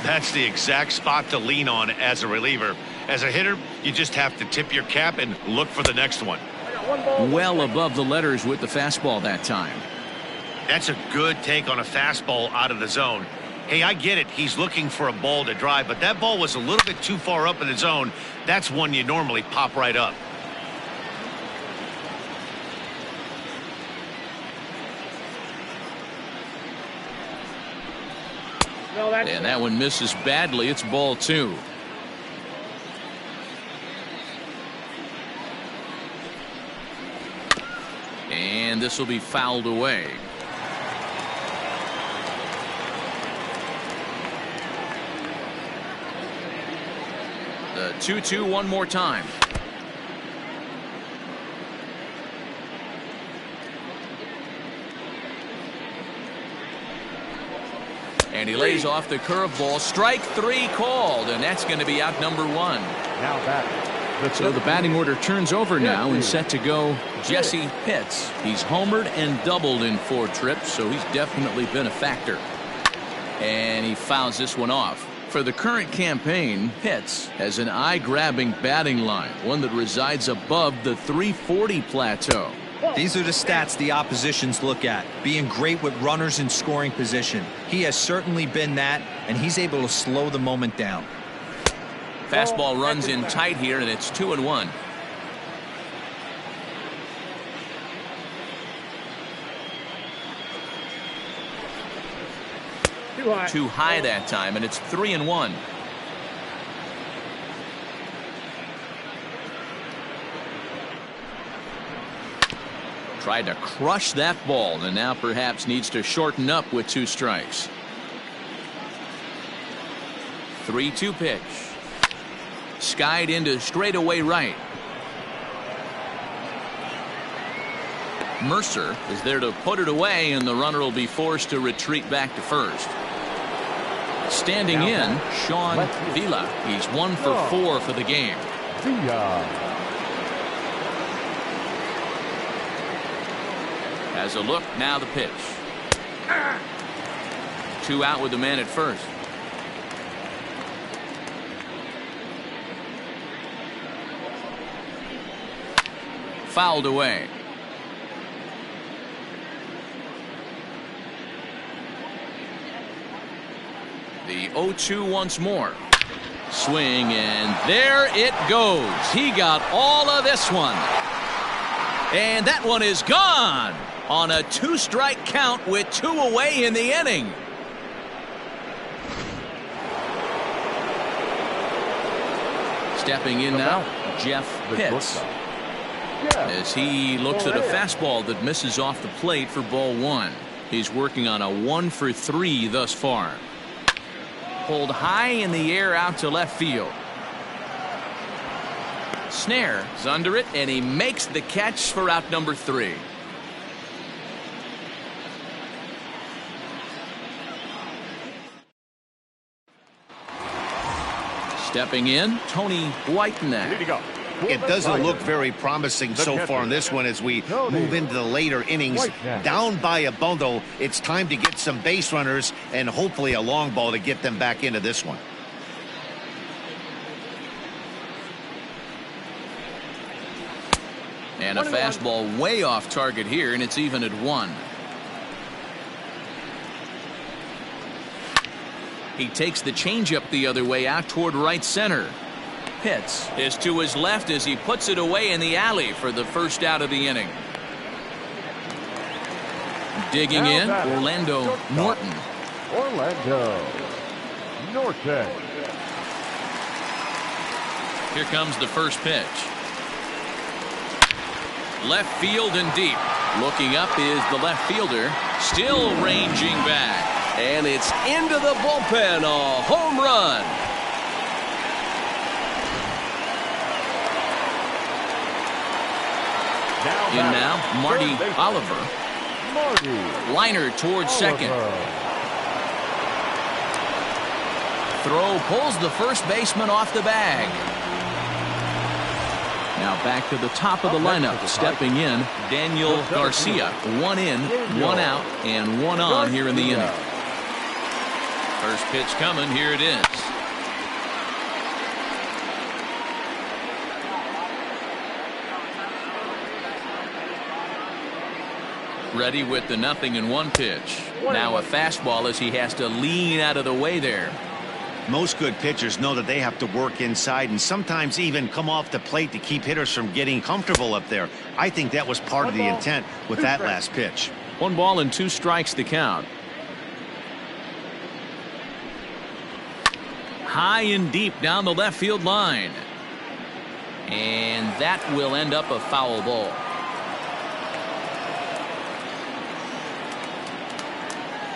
That's the exact spot to lean on as a reliever. As a hitter, you just have to tip your cap and look for the next one. Well above the letters with the fastball that time. That's a good take on a fastball out of the zone. Hey, I get it. He's looking for a ball to drive, but that ball was a little bit too far up in the zone. That's one you normally pop right up. And that one misses badly. It's ball 2. And this will be fouled away. The 2-2 one more time. And he lays off the curveball. Strike 3 called, and that's going to be out number 1. Now back. So the batting order turns over now and set to go Jesse Pitts. He's homered and doubled in 4 trips, so he's definitely been a factor. And he fouls this one off. For the current campaign, Pitts has an eye-grabbing batting line, one that resides above the 340 plateau. These are the stats the oppositions look at. Being great with runners in scoring position. He has certainly been that, and he's able to slow the moment down. Fastball runs in tight here, and it's 2-1. Too high that time, and it's 3-1. Tried to crush that ball, and now perhaps needs to shorten up with 2 strikes. 3-2 pitch. Skied into straightaway right. Mercer is there to put it away, and the runner will be forced to retreat back to first. Standing in, Sean Vila. He's 1 for 4 for the game. Has a look, now the pitch. 2 out with the man at first. Fouled away. The 0-2 once more. Swing, and there it goes. He got all of this one. And that one is gone on a 2-strike count with 2 away in the inning. Stepping in now, Jeff Pitts, as he looks at a fastball that misses off the plate for ball 1. He's working on a 1-for-3 thus far. Pulled high in the air out to left field. Snare is under it, and he makes the catch for out number 3. Stepping in, Tony Whiteneck. It doesn't look very promising so far in this one as we move into the later innings. Down by a bundle, it's time to get some base runners and hopefully a long ball to get them back into this one. And a fastball way off target here, and it's even at 1. He takes the changeup the other way out toward right center. Pitts is to his left as he puts it away in the alley for the first out of the inning. Digging in, Orlando Norton. Here comes the first pitch. Left field and deep. Looking up is the left fielder, still ranging back. And it's into the bullpen, a home run. In now, Marty Oliver. Liner towards second. Throw pulls the first baseman off the bag. Now back to the top of the lineup. Stepping in, Daniel Garcia. 1 in, 1 out, and 1 on here in the inning. First pitch coming. Here it is. Ready with the 0-1 pitch. Now a fastball as he has to lean out of the way there. Most good pitchers know that they have to work inside and sometimes even come off the plate to keep hitters from getting comfortable up there. I think that was part of the intent with that last pitch. 1 ball and 2 strikes the count. High and deep down the left field line. And that will end up a foul ball.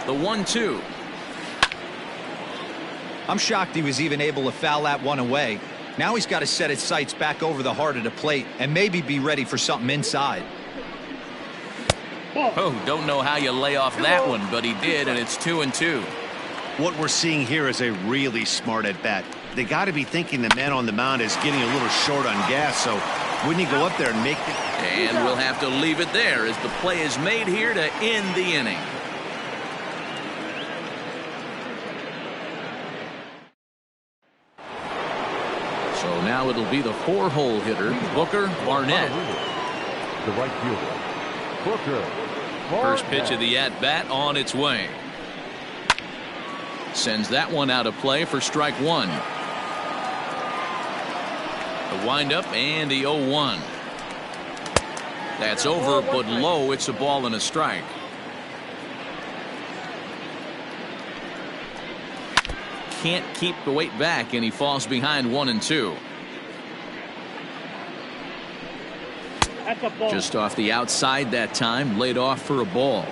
The 1-2. I'm shocked he was even able to foul that one away. Now he's got to set his sights back over the heart of the plate and maybe be ready for something inside. Oh, don't know how you lay off that one, but he did, and it's 2-2. What we're seeing here is a really smart at bat. They got to be thinking the man on the mound is getting a little short on gas, so wouldn't he go up there and make it? And we'll have to leave it there as the play is made here to end the inning. So now it'll be the 4-hole hitter, Booker Barnett. The right fielder, Booker. First pitch of the at-bat on its way. Sends that one out of play for strike 1. The windup and the 0-1. That's over, but low. It's a ball and a strike. Can't keep the weight back, and he falls behind 1-2. Just off the outside that time, laid off for a ball.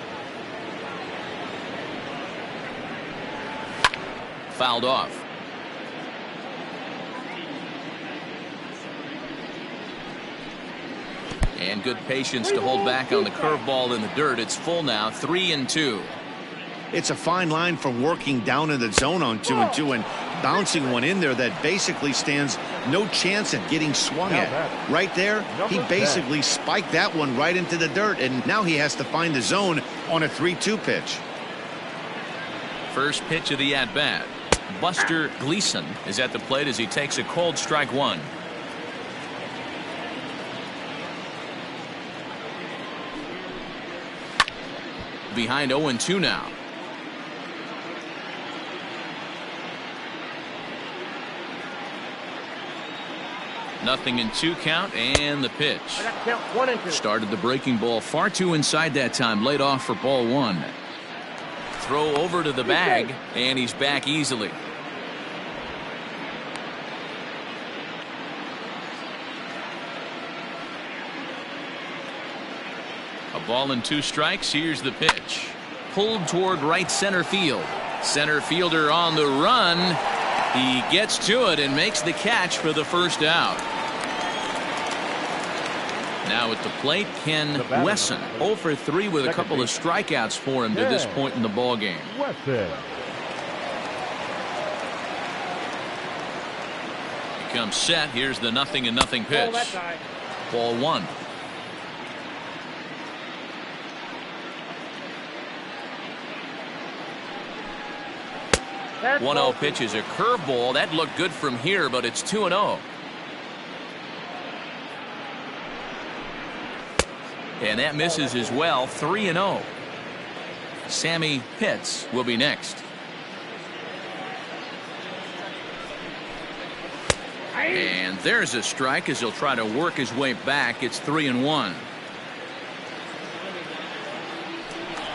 Fouled off. And good patience to hold back on the curveball in the dirt. It's full now, 3-2. It's a fine line from working down in the zone on 2-2 and bouncing one in there that basically stands No chance at getting swung at. Right there, he basically spiked that one right into the dirt, and now he has to find the zone on a 3-2 pitch. First pitch of the at-bat. Buster Gleason is at the plate as he takes a cold strike one. Behind 0-2 now. Nothing in 2 count, and the pitch. Count 1 and 2. Started the breaking ball far too inside that time. Laid off for ball 1. Throw over to the bag, and he's back easily. A ball and 2 strikes. Here's the pitch. Pulled toward right center field. Center fielder on the run. He gets to it and makes the catch for the first out. Now at the plate, Ken Wesson, 0 for 3 with a couple of strikeouts for him to this point in the ball game. He comes set. Here's the 0-0 pitch. Ball 1. That's 1-0 pitch is a curveball. That looked good from here, but it's 2-0. And that misses as well. 3-0. Sammy Pitts will be next. And there's a strike as he'll try to work his way back. It's 3-1.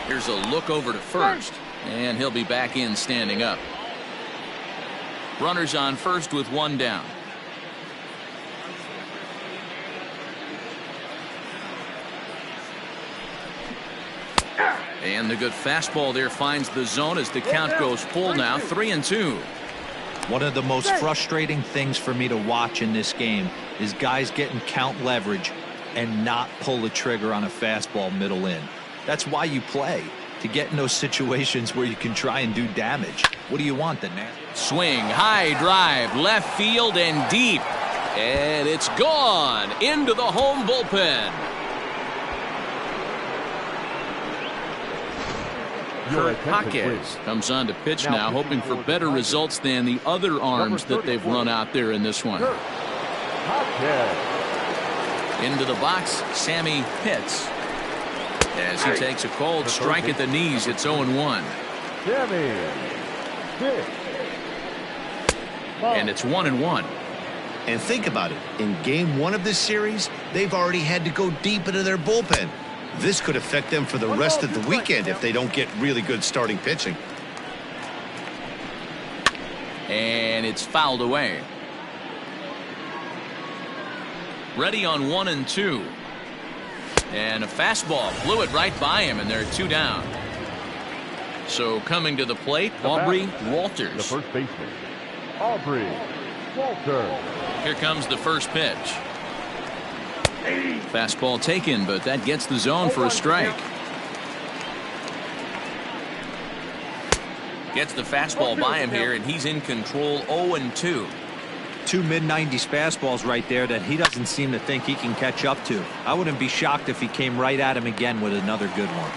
Here's a look over to first, and he'll be back in standing up. Runners on first with 1 down. And the good fastball there finds the zone as the count goes full now. 3-2. One of the most frustrating things for me to watch in this game is guys getting count leverage and not pull the trigger on a fastball middle in. That's why you play, to get in those situations where you can try and do damage. What do you want, the net? Swing, high drive, left field and deep. And it's gone into the home bullpen. Kurt Hawkins comes on to pitch now, hoping for better results than the other arms that they've run out there in this one. Into the box, Sammy Pitts. As he takes a cold strike at the knees, it's 0-1. And it's 1-1. And think about it. In game 1 of this series, they've already had to go deep into their bullpen. This could affect them for the rest of the weekend if they don't get really good starting pitching. And it's fouled away. Ready on 1-2. And a fastball blew it right by him, and they're 2 down. So coming to the plate, Aubrey Walters. The first baseman, Aubrey Walters. Here comes the first pitch. Fastball taken, but that gets the zone for a strike. Gets the fastball by him here, and he's in control. 0-2. 2 mid-90s fastballs right there that he doesn't seem to think he can catch up to. I wouldn't be shocked if he came right at him again with another good one.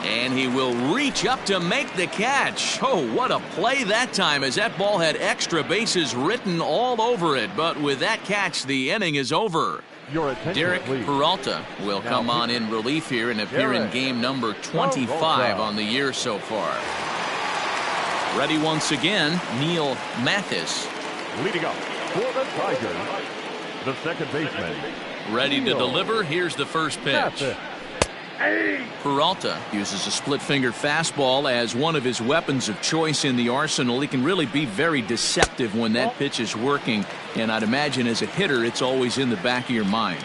And he will reach up to make the catch. Oh, what a play that time, as that ball had extra bases written all over it. But with that catch, the inning is over. Derek Peralta will come on in relief here and appear in game number 25 on the year so far. Ready once again, Neil Mathis. Leading up for the Tigers, the second baseman. Ready to deliver. Here's the first pitch. Peralta uses a split-finger fastball as one of his weapons of choice in the arsenal. He can really be very deceptive when that pitch is working, and I'd imagine as a hitter it's always in the back of your mind.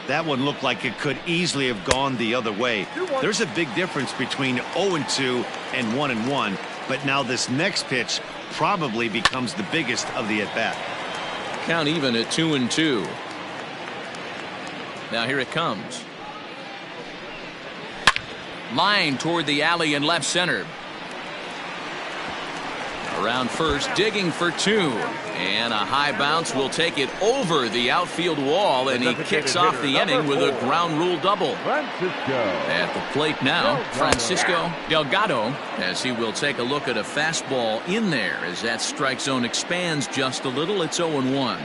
That one looked like it could easily have gone the other way. There's a big difference between 0-2 and 1-1, but now this next pitch probably becomes the biggest of the at-bat. Count even at 2-2. Now here it comes. Line toward the alley in left center. Around first, digging for 2. And a high bounce will take it over the outfield wall, and he kicks off the inning with a ground rule double. At the plate now, Francisco Delgado, as he will take a look at a fastball in there as that strike zone expands just a little. It's 0-1.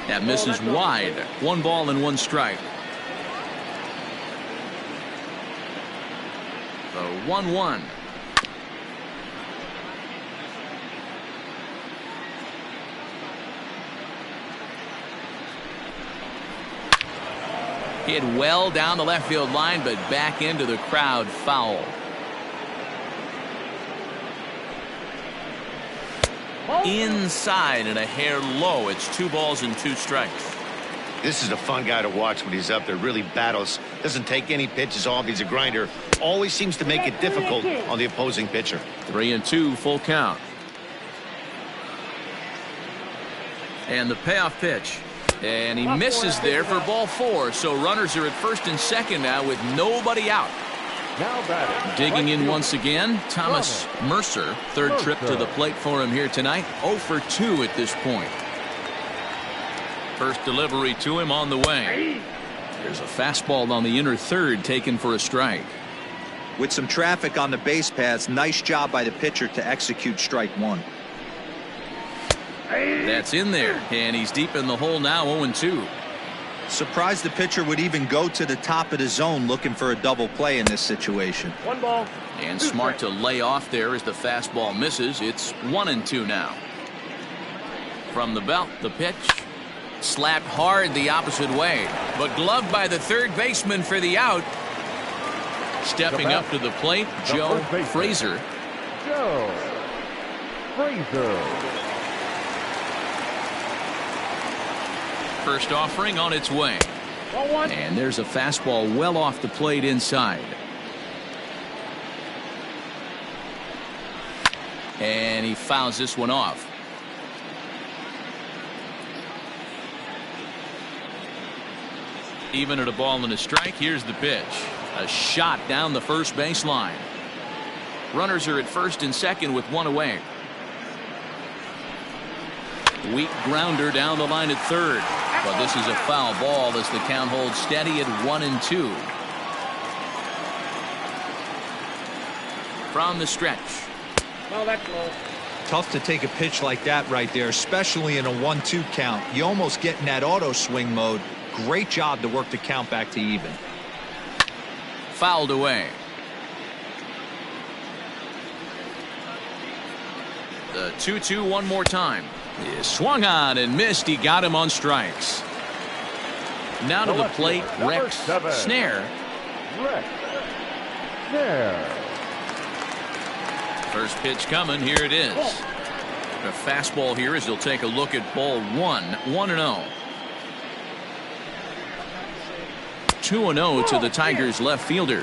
That misses wide. 1 ball and 1 strike. The 1-1. Hit well down the left field line, but back into the crowd, foul. Inside and a hair low. It's 2 balls and 2 strikes. This is a fun guy to watch when he's up there. Really battles. Doesn't take any pitches off. He's a grinder. Always seems to make it difficult on the opposing pitcher. 3-2, full count. And the payoff pitch. And he misses there for ball 4. So runners are at first and second now with nobody out. Digging in once again, Thomas Mercer. Third trip to the plate for him here tonight. 0 for 2 at this point. First delivery to him on the way. There's a fastball on the inner third taken for a strike. With some traffic on the base paths, nice job by the pitcher to execute strike 1. That's in there, and he's deep in the hole now. 0-2. Surprised the pitcher would even go to the top of the zone looking for a double play in this situation. 1 ball. And smart to lay off there as the fastball misses. It's 1-2 now. From the belt, the pitch. Slapped hard the opposite way, but gloved by the third baseman for the out. Stepping up to the plate, Joe Frazier. Joe Frazier. First offering on its way. And there's a fastball well off the plate inside. And he fouls this one off. Even at a ball and a strike, here's the pitch. A shot down the first baseline. Runners are at first and second with 1 away. Weak grounder down the line at third. But this is a foul ball as the count holds steady at 1-2. From the stretch. No, that's low. Tough to take a pitch like that right there, especially in a 1-2 count. You almost get in that auto swing mode. Great job to work the count back to even. Fouled away. The 2-2 one more time. He swung on and missed. He got him on strikes. Now to the plate, Rex Snare. Rex Snare. First pitch coming. Here it is. A fastball here as he'll take a look at ball 1. 1-0. 2-0 to the Tigers left fielder.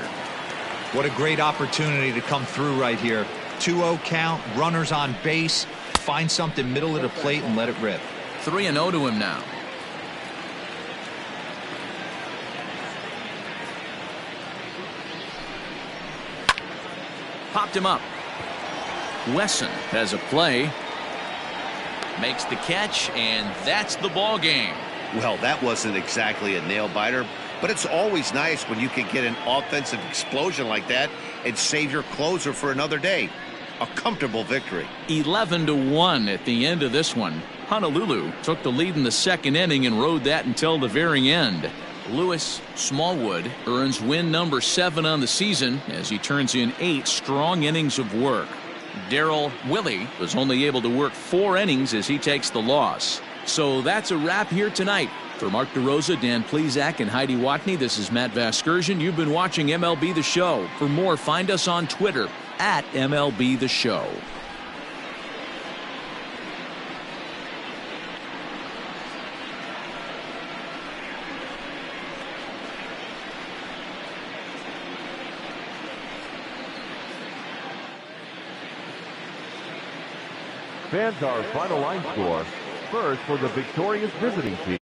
What a great opportunity to come through right here. 2-0 count, runners on base. Find something middle of the plate and let it rip. 3-0 to him now. Popped him up. Wesson has a play. Makes the catch, and that's the ball game. Well, that wasn't exactly a nail biter, but it's always nice when you can get an offensive explosion like that and save your closer for another day. A comfortable victory. 11-1 at the end of this one. Honolulu took the lead in the second inning and rode that until the very end. Lewis Smallwood earns win number 7 on the season as he turns in 8 strong innings of work. Darrell Willie was only able to work 4 innings as he takes the loss. So that's a wrap here tonight. For Mark DeRosa, Dan Plesac, and Heidi Watney, this is Matt Vasgersian. You've been watching MLB The Show. For more, find us on Twitter at MLB The Show. Fans, our final line score. First for the victorious visiting team.